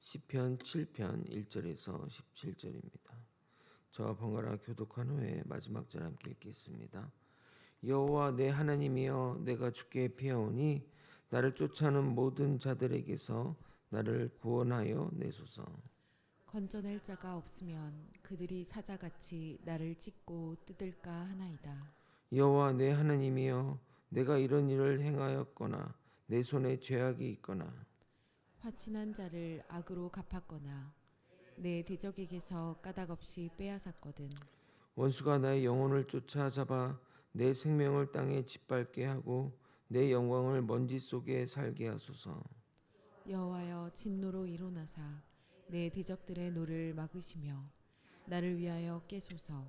시편 7편 1절에서 17절입니다. 저와 번갈아 교독한 후에 마지막 절 함께 읽겠습니다. 여호와 내 하나님이여, 내가 주께 피하오니 나를 쫓아오는 모든 자들에게서 나를 구원하여 내소서. 건져낼 자가 없으면 그들이 사자같이 나를 찢고 뜯을까 하나이다. 여호와 내 하나님이여, 내가 이런 일을 행하였거나 내 손에 죄악이 있거나 화친한 자를 악으로 갚았거나 내 대적에게서 까닭없이 빼앗았거든. 원수가 나의 영혼을 쫓아잡아 내 생명을 땅에 짓밟게 하고 내 영광을 먼지 속에 살게 하소서. 여호와여, 진노로 일어나사 내 대적들의 노를 막으시며 나를 위하여 깨소서.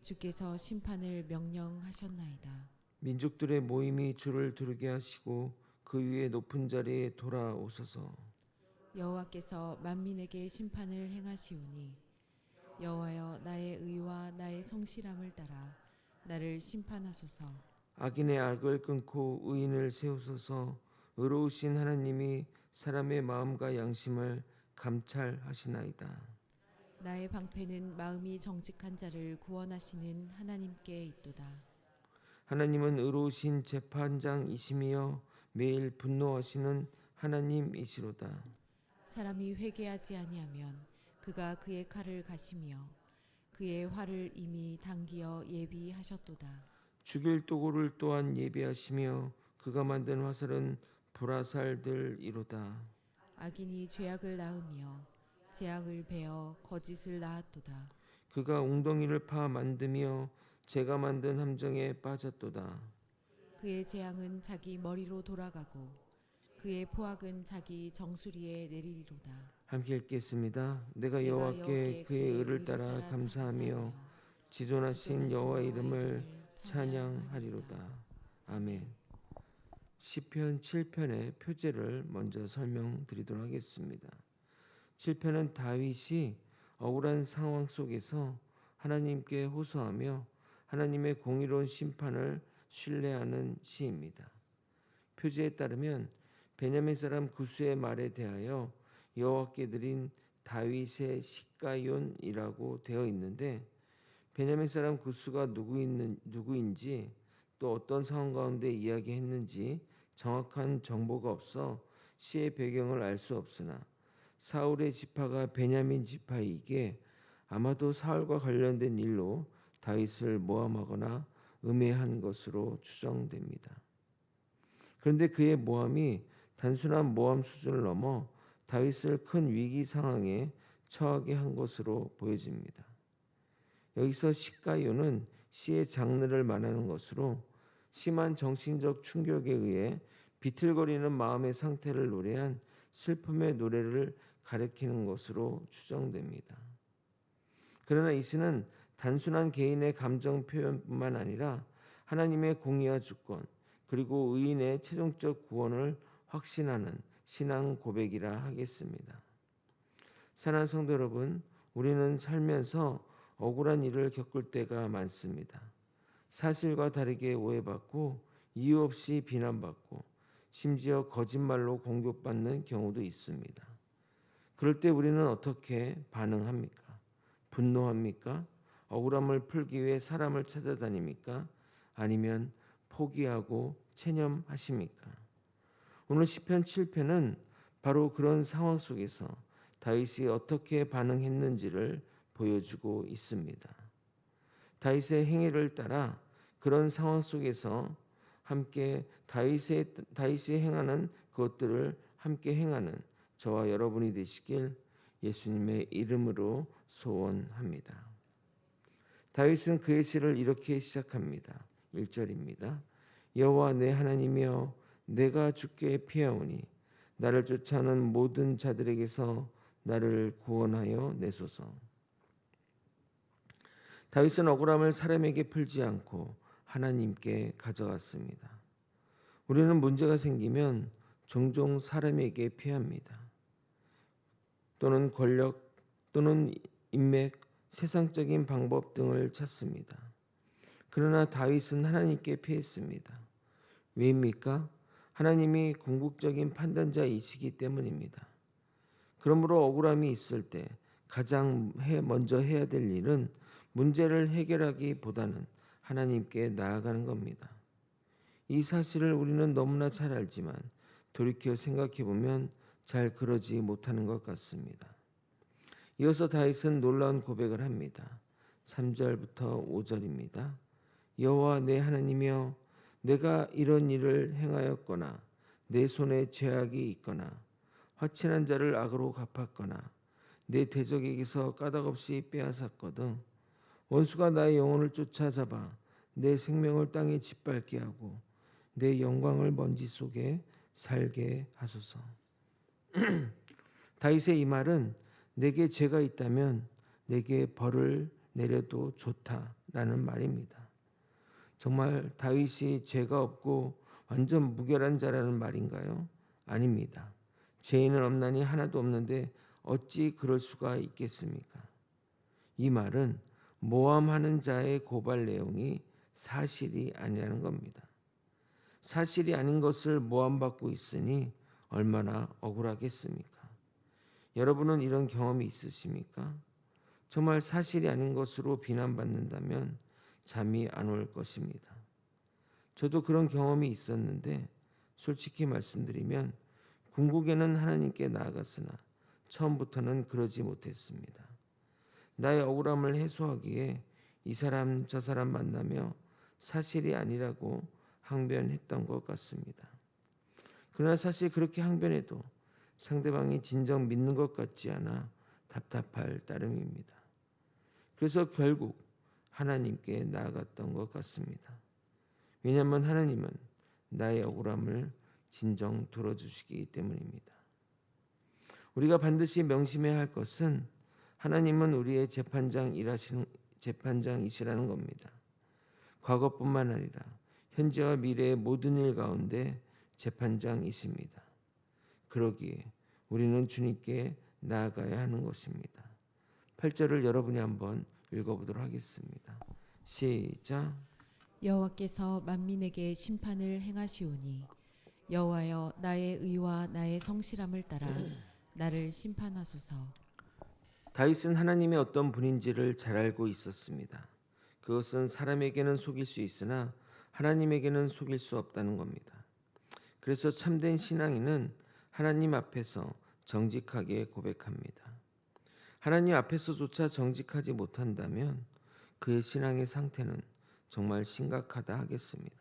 주께서 심판을 명령하셨나이다. 민족들의 모임이 주를 두르게 하시고 그 위에 높은 자리에 돌아오소서. 여호와께서 만민에게 심판을 행하시오니 여호와여, 나의 의와 나의 성실함을 따라 나를 심판하소서. 악인의 악을 끊고 의인을 세우소서. 의로우신 하나님이 사람의 마음과 양심을 감찰하시나이다. 나의 방패는 마음이 정직한 자를 구원하시는 하나님께 있도다. 하나님은 의로우신 재판장이시며 매일 분노하시는 하나님이시로다. 사람이 회개하지 아니하면 그가 그의 칼을 가시며 그의 활을 이미 당기어 예비하셨도다. 죽일 도구를 또한 예비하시며 그가 만든 화살은 불화살들이로다. 악인이 죄악을 낳으며 재앙을 베어 거짓을 낳았도다. 그가 웅덩이를 파 만드며 제가 만든 함정에 빠졌도다. 그의 재앙은 자기 머리로 돌아가고 그의 포악은 자기 정수리에 내리리로다. 함께 읽겠습니다. 내가 내가 여호와께 여호와께 그의 의를 따라 감사하며 지존하신 여호와 이름을 찬양하리로다. 아멘. 시편 7편의 표제를 먼저 설명드리도록 하겠습니다. 7편은 다윗이 억울한 상황 속에서 하나님께 호소하며 하나님의 공의로운 심판을 신뢰하는 시입니다. 표제에 따르면 베냐민 사람 구스의 말에 대하여 여호와께 드린 다윗의 시가욘이라고 되어 있는데, 베냐민 사람 구스가 누구인지 또 어떤 상황 가운데 이야기했는지 정확한 정보가 없어 시의 배경을 알 수 없으나 사울의 지파가 베냐민 지파이기에 아마도 사울과 관련된 일로 다윗을 모함하거나 음해한 것으로 추정됩니다. 그런데 그의 모함이 단순한 모함 수준을 넘어 다윗을 큰 위기 상황에 처하게 한 것으로 보여집니다. 여기서 시가요는 시의 장르를 말하는 것으로 심한 정신적 충격에 의해 비틀거리는 마음의 상태를 노래한 슬픔의 노래를 가리키는 것으로 추정됩니다. 그러나 이 시는 단순한 개인의 감정 표현뿐만 아니라 하나님의 공의와 주권 그리고 의인의 최종적 구원을 확신하는 신앙 고백이라 하겠습니다. 사랑하는 성도 여러분, 우리는 살면서 억울한 일을 겪을 때가 많습니다. 사실과 다르게 오해받고 이유 없이 비난받고 심지어 거짓말로 공격받는 경우도 있습니다. 그럴 때 우리는 어떻게 반응합니까? 분노합니까? 억울함을 풀기 위해 사람을 찾아다닙니까? 아니면 포기하고 체념하십니까? 오늘 시편 7편은 바로 그런 상황 속에서 다윗이 어떻게 반응했는지를 보여주고 있습니다. 다윗의 행위를 따라 그런 상황 속에서 함께 다윗이 행하는 그것들을 함께 행하는 저와 여러분이 되시길 예수님의 이름으로 소원합니다. 다윗은 그의 시를 이렇게 시작합니다. 1절입니다. 여호와 내 하나님이여, 내가 주께 피하오니 나를 쫓아오는 모든 자들에게서 나를 구원하여 내소서. 다윗은 억울함을 사람에게 풀지 않고 하나님께 가져갔습니다. 우리는 문제가 생기면 종종 사람에게 피합니다. 또는 권력, 또는 인맥, 세상적인 방법 등을 찾습니다. 그러나 다윗은 하나님께 피했습니다. 왜입니까? 하나님이 궁극적인 판단자이시기 때문입니다. 그러므로 억울함이 있을 때 가장 먼저 해야 될 일은 문제를 해결하기보다는 하나님께 나아가는 겁니다. 이 사실을 우리는 너무나 잘 알지만 돌이켜 생각해 보면 잘 그러지 못하는 것 같습니다. 이어서 다윗은 놀라운 고백을 합니다. 3절부터 5절입니다. 여호와 내 하나님이여, 내가 이런 일을 행하였거나 내 손에 죄악이 있거나 화친한 자를 악으로 갚았거나 내 대적에게서 까닭없이 빼앗았거든 원수가 나의 영혼을 쫓아잡아 내 생명을 땅에 짓밟게 하고 내 영광을 먼지 속에 살게 하소서. 다윗의 이 말은 내게 죄가 있다면 내게 벌을 내려도 좋다라는 말입니다. 정말 다윗이 죄가 없고 완전 무결한 자라는 말인가요? 아닙니다. 죄인은 없나니 하나도 없는데 어찌 그럴 수가 있겠습니까? 이 말은 모함하는 자의 고발 내용이 사실이 아니라는 겁니다. 사실이 아닌 것을 모함받고 있으니 얼마나 억울하겠습니까? 여러분은 이런 경험이 있으십니까? 정말 사실이 아닌 것으로 비난받는다면 잠이 안 올 것입니다. 저도 그런 경험이 있었는데 솔직히 말씀드리면 궁극에는 하나님께 나아갔으나 처음부터는 그러지 못했습니다. 나의 억울함을 해소하기에 이 사람 저 사람 만나며 사실이 아니라고 항변했던 것 같습니다. 그러나 사실 그렇게 항변해도 상대방이 진정 믿는 것 같지 않아 답답할 따름입니다. 그래서 결국 하나님께 나아갔던 것 같습니다. 왜냐하면 하나님은 나의 억울함을 진정 들어주시기 때문입니다. 우리가 반드시 명심해야 할 것은 하나님은 우리의 재판장이시라는 겁니다. 과거뿐만 아니라 현재와 미래의 모든 일 가운데 재판장이십니다. 그러기에 우리는 주님께 나아가야 하는 것입니다. 8절을 여러분이 한번 읽어보도록 하겠습니다. 시작. 여호와께서 만민에게 심판을 행하시오니 여호와여, 나의 의와 나의 성실함을 따라 나를 심판하소서. 다윗은 하나님의 어떤 분인지를 잘 알고 있었습니다. 그것은 사람에게는 속일 수 있으나 하나님에게는 속일 수 없다는 겁니다. 그래서 참된 신앙인은 하나님 앞에서 정직하게 고백합니다. 하나님 앞에서조차 정직하지 못한다면 그의 신앙의 상태는 정말 심각하다 하겠습니다.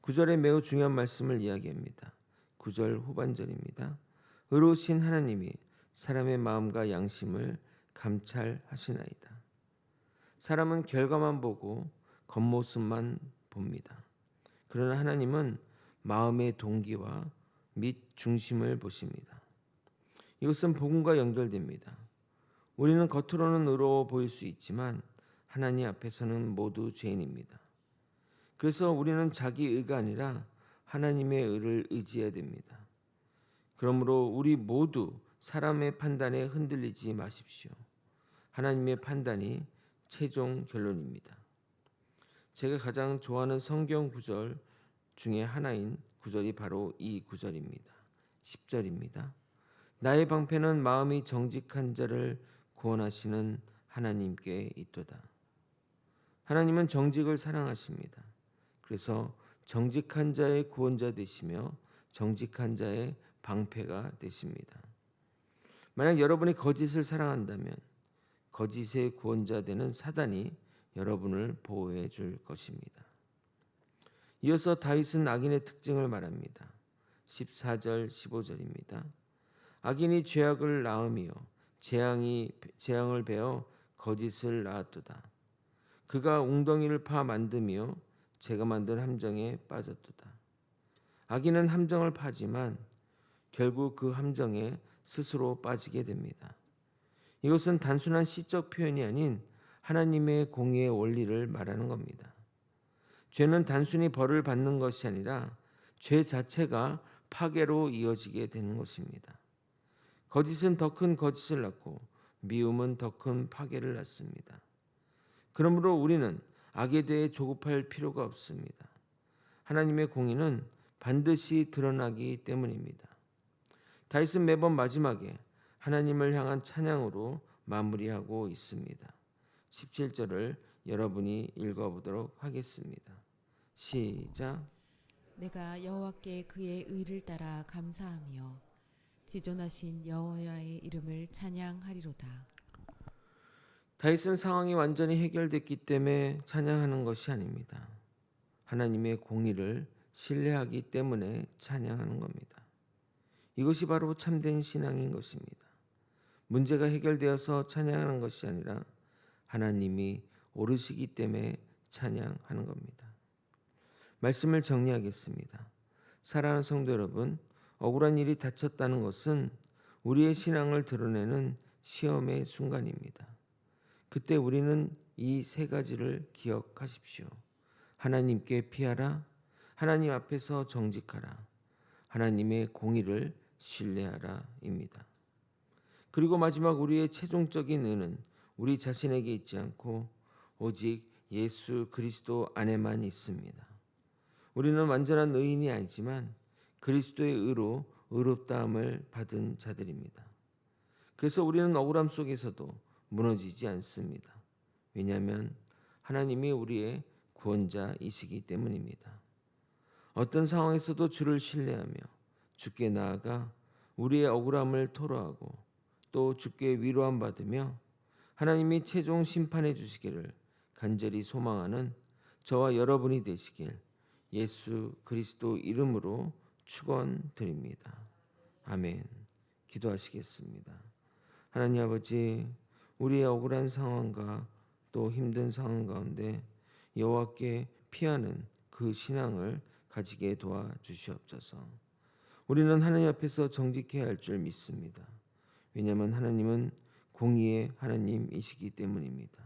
9절에 매우 중요한 말씀을 이야기합니다. 9절 후반절입니다. 의로우신 하나님이 사람의 마음과 양심을 감찰하시나이다. 사람은 결과만 보고 겉모습만 봅니다. 그러나 하나님은 마음의 동기와 및 중심을 보십니다. 이것은 복음과 연결됩니다. 우리는 겉으로는 의로워 보일 수 있지만 하나님 앞에서는 모두 죄인입니다. 그래서 우리는 자기 의가 아니라 하나님의 의를 의지해야 됩니다. 그러므로 우리 모두 사람의 판단에 흔들리지 마십시오. 하나님의 판단이 최종 결론입니다. 제가 가장 좋아하는 성경 구절 중에 하나인 구절이 바로 이 구절입니다. 10절입니다. 나의 방패는 마음이 정직한 자를 구원하시는 하나님께 있도다. 하나님은 정직을 사랑하십니다. 그래서 정직한 자의 구원자 되시며 정직한 자의 방패가 되십니다. 만약 여러분이 거짓을 사랑한다면 거짓의 구원자 되는 사단이 여러분을 보호해 줄 것입니다. 이어서 다윗은 악인의 특징을 말합니다. 14절 15절입니다. 악인이 죄악을 낳으며 재앙을 베어 거짓을 낳았도다. 그가 웅덩이를 파 만드며 제가 만든 함정에 빠졌도다. 악인은 함정을 파지만 결국 그 함정에 스스로 빠지게 됩니다. 이것은 단순한 시적 표현이 아닌 하나님의 공의의 원리를 말하는 겁니다. 죄는 단순히 벌을 받는 것이 아니라 죄 자체가 파괴로 이어지게 되는 것입니다. 거짓은 더 큰 거짓을 낳고 미움은 더 큰 파괴를 낳습니다. 그러므로 우리는 악에 대해 조급할 필요가 없습니다. 하나님의 공의는 반드시 드러나기 때문입니다. 다윗은 매번 마지막에 하나님을 향한 찬양으로 마무리하고 있습니다. 17절을 여러분이 읽어보도록 하겠습니다. 시작. 내가 여호와께 그의 의를 따라 감사하며 지존하신 여호와의 이름을 찬양하리로다. 다윗은 상황이 완전히 해결됐기 때문에 찬양하는 것이 아닙니다. 하나님의 공의를 신뢰하기 때문에 찬양하는 겁니다. 이것이 바로 참된 신앙인 것입니다. 문제가 해결되어서 찬양하는 것이 아니라 하나님이 옳으시기 때문에 찬양하는 겁니다. 말씀을 정리하겠습니다. 사랑하는 성도 여러분, 억울한 일이 닥쳤다는 것은 우리의 신앙을 드러내는 시험의 순간입니다. 그때 우리는 이 세 가지를 기억하십시오. 하나님께 피하라, 하나님 앞에서 정직하라, 하나님의 공의를 신뢰하라입니다. 그리고 마지막 우리의 최종적인 의는 우리 자신에게 있지 않고 오직 예수 그리스도 안에만 있습니다. 우리는 완전한 의인이 아니지만 그리스도의 의로 의롭다함을 받은 자들입니다. 그래서 우리는 억울함 속에서도 무너지지 않습니다. 왜냐하면 하나님이 우리의 구원자이시기 때문입니다. 어떤 상황에서도 주를 신뢰하며 주께 나아가 우리의 억울함을 토로하고 또 주께 위로함 받으며 하나님이 최종 심판해 주시기를 간절히 소망하는 저와 여러분이 되시길 예수 그리스도 이름으로 축원드립니다. 아멘. 기도하시겠습니다. 하나님 아버지, 우리의 억울한 상황과 또 힘든 상황 가운데 여호와께 피하는 그 신앙을 가지게 도와주시옵소서. 우리는 하나님 앞에서 정직해야 할 줄 믿습니다. 왜냐하면 하나님은 공의의 하나님이시기 때문입니다.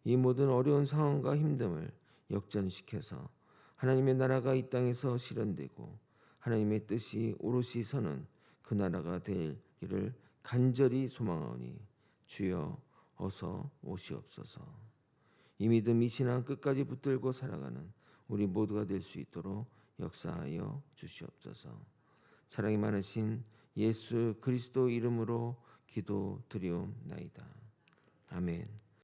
이 모든 어려운 상황과 힘듦을 역전시켜서 하나님의 나라가 이 땅에서 실현되고 하나님의 뜻이 오롯이 서는 그 나라가 되기를 간절히 소망하오니 주여 어서 오시옵소서. 이 믿음 이 신앙 끝까지 붙들고 살아가는 우리 모두가 될 수 있도록 역사하여 주시옵소서. 사랑이 많으신 예수 그리스도 이름으로 기도드리옵나이다. 아멘.